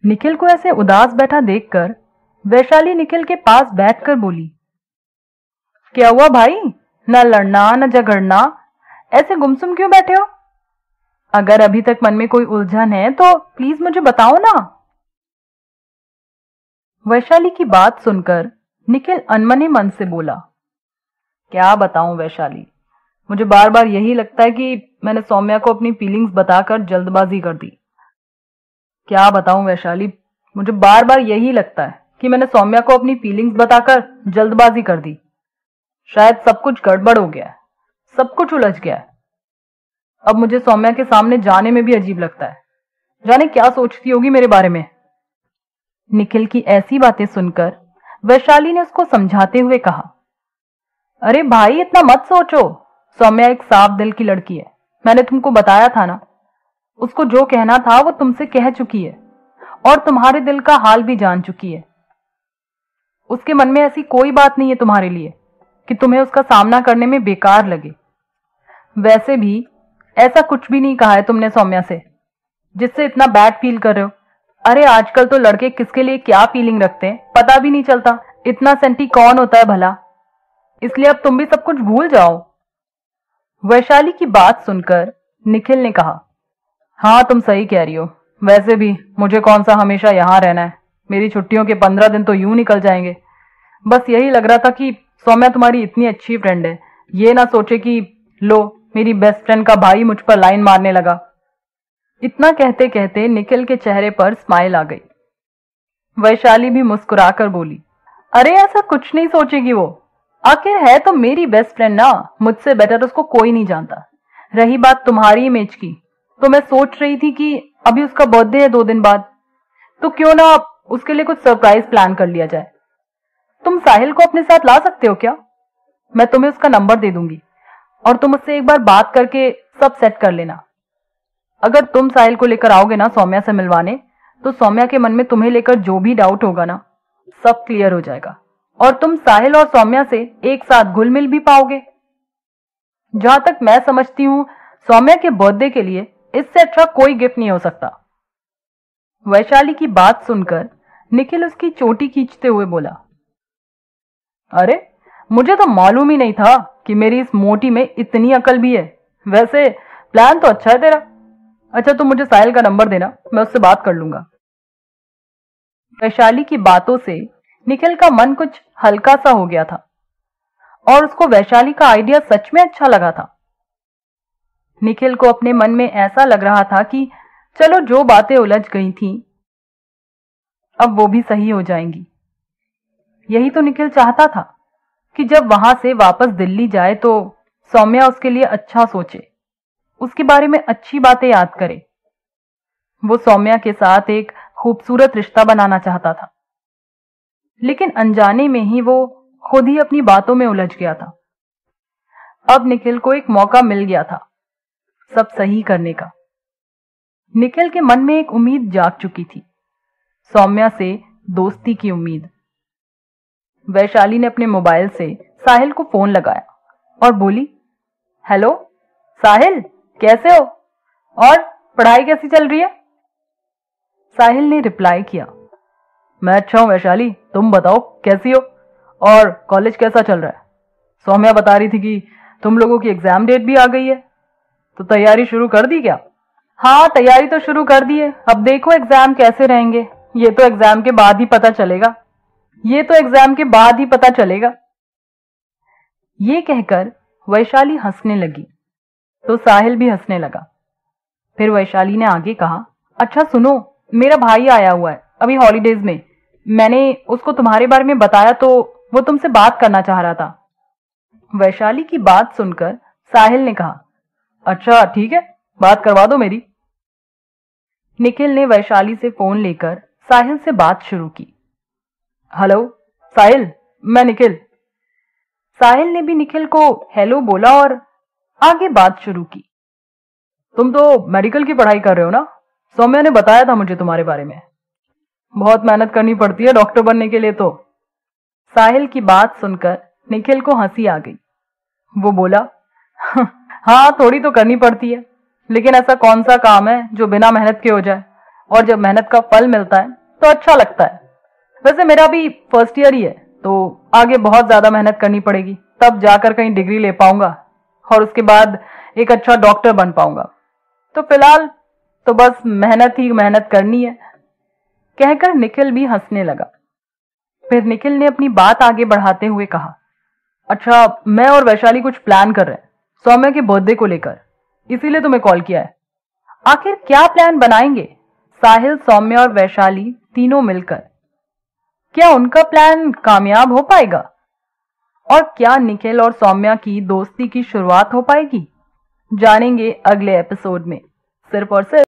निखिल को ऐसे उदास बैठा देखकर वैशाली निखिल के पास बैठकर बोली, क्या हुआ भाई? न लड़ना न झगड़ना, ऐसे गुमसुम क्यों बैठे हो? अगर अभी तक मन में कोई उलझन है तो प्लीज मुझे बताओ ना। वैशाली की बात सुनकर निखिल अनमने मन से बोला, क्या बताऊं वैशाली, मुझे बार बार यही लगता है कि मैंने सौम्या को अपनी फीलिंग्स बताकर जल्दबाजी कर दी। क्या बताऊं वैशाली, मुझे बार बार यही लगता है कि मैंने सौम्या को अपनी फीलिंग्स बताकर जल्दबाजी कर दी। शायद सब कुछ गड़बड़ हो गया है, सब कुछ उलझ गया है। अब मुझे सौम्या के सामने जाने में भी अजीब लगता है, जाने क्या सोचती होगी मेरे बारे में। निखिल की ऐसी बातें सुनकर वैशाली ने उसको समझाते हुए कहा, अरे भाई इतना मत सोचो, सौम्या एक साफ दिल की लड़की है। मैंने तुमको बताया था ना, उसको जो कहना था वो तुमसे कह चुकी है और तुम्हारे दिल का हाल भी जान चुकी है। उसके मन में ऐसी कोई बात नहीं है तुम्हारे लिए कि तुम्हें उसका सामना करने में बेकार लगे। वैसे भी ऐसा कुछ भी नहीं कहा है तुमने सौम्या से जिससे इतना बैड फील कर रहे हो। अरे आजकल तो लड़के किसके लिए क्या फीलिंग रखते हैं पता भी नहीं चलता। इतना सेंटी कौन होता है भला? इसलिए अब तुम भी सब कुछ भूल जाओ। वैशाली की बात सुनकर निखिल ने कहा, हाँ तुम सही कह रही हो। वैसे भी मुझे कौन सा हमेशा यहां रहना है, मेरी छुट्टियों के 15 दिन तो यूं निकल जाएंगे। बस यही लग रहा था कि सौम्या तुम्हारी इतनी अच्छी फ्रेंड है, ये ना सोचे कि लो मेरी बेस्ट फ्रेंड का भाई मुझ पर लाइन मारने लगा। इतना कहते कहते निखिल के चेहरे पर स्माइल आ गई। वैशाली भी मुस्कुराकर बोली, अरे ऐसा कुछ नहीं सोचेगी वो, आखिर है तो मेरी बेस्ट फ्रेंड ना, मुझसे बेटर उसको कोई नहीं जानता। रही बात तुम्हारी इमेज की, तो मैं सोच रही थी कि अभी उसका बर्थडे है 2 दिन बाद, तो क्यों ना उसके लिए कुछ सरप्राइज प्लान कर लिया जाए। तुम साहिल को अपने साथ ला सकते हो क्या? मैं तुम्हें उसका नंबर दे दूंगी और तुम उससे एक बार बात करके सब सेट कर लेना। अगर तुम साहिल को लेकर आओगे ना सौम्या से मिलवाने, तो सौम्या के मन में तुम्हें लेकर जो भी डाउट होगा ना, सब क्लियर हो जाएगा और तुम साहिल और सौम्या से एक साथ घुल मिल भी पाओगे। जहां तक मैं समझती हूं, सौम्या के बर्थडे के लिए इससे अच्छा कोई गिफ्ट नहीं हो सकता। वैशाली की बात सुनकर निखिल उसकी चोटी खींचते हुए बोला, अरे मुझे तो मालूम ही नहीं था कि मेरी इस मोटी में इतनी अकल भी है। वैसे प्लान तो अच्छा है तेरा। अच्छा तुम मुझे साहिल का नंबर देना, मैं उससे बात कर लूंगा। वैशाली की बातों से निखिल का मन कुछ हल्का सा हो गया था और उसको वैशाली का आइडिया सच में अच्छा लगा था। निखिल को अपने मन में ऐसा लग रहा था कि चलो जो बातें उलझ गई थीं, अब वो भी सही हो जाएंगी। यही तो निखिल चाहता था कि जब वहां से वापस दिल्ली जाए तो सौम्या उसके लिए अच्छा सोचे, उसके बारे में अच्छी बातें याद करे। वो सौम्या के साथ एक खूबसूरत रिश्ता बनाना चाहता था, लेकिन अनजाने में ही वो खुद ही अपनी बातों में उलझ गया था। अब निखिल को एक मौका मिल गया था सब सही करने का। निखिल के मन में एक उम्मीद जाग चुकी थी, सौम्या से दोस्ती की उम्मीद। वैशाली ने अपने मोबाइल से साहिल को फोन लगाया और बोली, हेलो साहिल, कैसे हो और पढ़ाई कैसी चल रही है? साहिल ने रिप्लाई किया, मैं अच्छा हूं वैशाली, तुम बताओ कैसी हो और कॉलेज कैसा चल रहा है? सौम्या बता रही थी कि तुम लोगों की एग्जाम डेट भी आ गई है, तो तैयारी शुरू कर दी क्या? हाँ तैयारी तो शुरू कर दी है, अब देखो एग्जाम कैसे रहेंगे, ये तो एग्जाम के बाद ही पता चलेगा। ये कहकर वैशाली हंसने लगी तो साहिल भी हंसने लगा। फिर वैशाली ने आगे कहा, अच्छा सुनो, मेरा भाई आया हुआ है अभी हॉलीडेज में, मैंने उसको तुम्हारे बारे में बताया तो वो तुमसे बात करना चाह रहा था। वैशाली की बात सुनकर साहिल ने कहा, अच्छा ठीक है, बात करवा दो मेरी। निखिल ने वैशाली से फोन लेकर साहिल से बात शुरू की। हेलो साहिल, मैं निखिल। साहिल ने भी निखिल को हेलो बोला और आगे बात शुरू की। तुम तो मेडिकल की पढ़ाई कर रहे हो ना? सौम्या ने बताया था मुझे तुम्हारे बारे में। बहुत मेहनत करनी पड़ती है डॉक्टर बनने के लिए तो। साहिल की बात सुनकर निखिल को हंसी आ गई। वो बोला, हाँ थोड़ी तो करनी पड़ती है, लेकिन ऐसा कौन सा काम है जो बिना मेहनत के हो जाए? और जब मेहनत का फल मिलता है तो अच्छा लगता है। वैसे मेरा भी फर्स्ट ईयर ही है, तो आगे बहुत ज्यादा मेहनत करनी पड़ेगी, तब जाकर कहीं डिग्री ले पाऊंगा और उसके बाद एक अच्छा डॉक्टर बन पाऊंगा। तो फिलहाल तो बस मेहनत ही मेहनत करनी है, कहकर निखिल भी हंसने लगा। फिर निखिल ने अपनी बात आगे बढ़ाते हुए कहा, अच्छा, मैं और वैशाली कुछ प्लान कर रहे हैं सौम्या के बर्थडे को लेकर, इसीलिए तुम्हें कॉल किया है। आखिर क्या प्लान बनाएंगे साहिल, सौम्या और वैशाली तीनों मिलकर? क्या उनका प्लान कामयाब हो पाएगा? और क्या निखिल और सौम्या की दोस्ती की शुरुआत हो पाएगी? जानेंगे अगले एपिसोड में, सिर्फ और सिर्फ